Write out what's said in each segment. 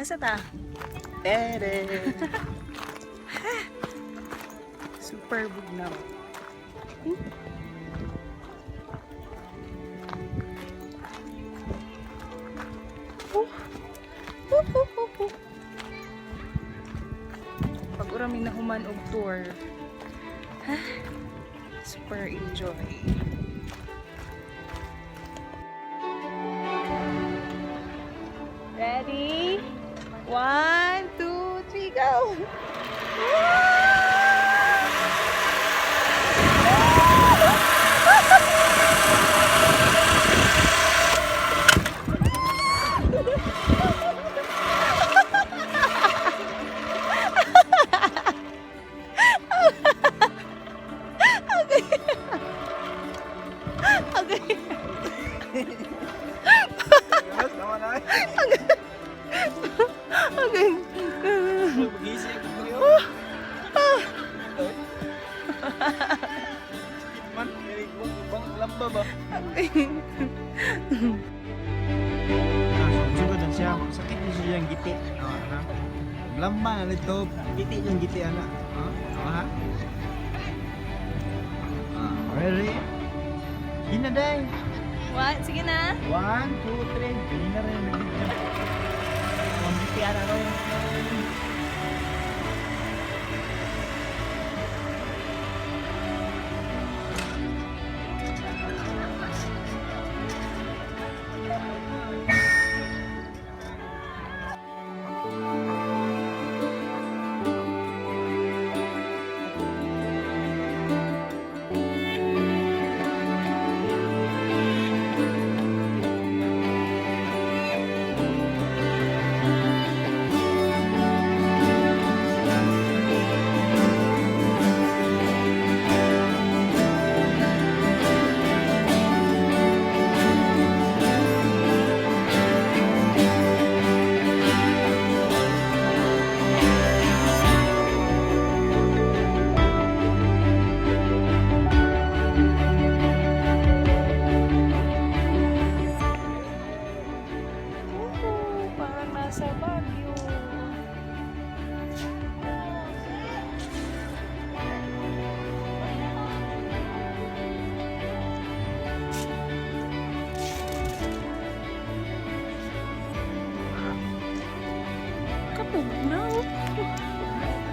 asa ta? Ere! Super bugnaw. Pag urami na human og tour, super enjoy. Ready? 1, 2, 3, go! Yes, tama na. Okay. Mag-isip ko yun. Skip man. Ibang lamba ba? Sugod na siya. Sakit niya siya yung giti. Lamba na nito. Giti yung giti, ana. Ha? Ready? Gina day. What? Sige na. 1, 2, 3. Gina rin. Ang giti, ana rin. Parang nasa Baguio. Kapugnaw.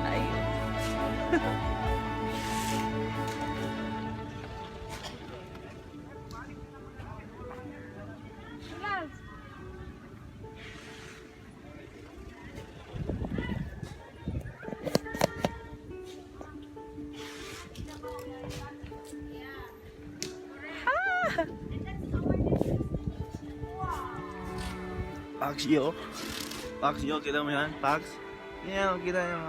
Ay. Pax yo. Pax yo, kita mo yan? Pax? Yan, kita yung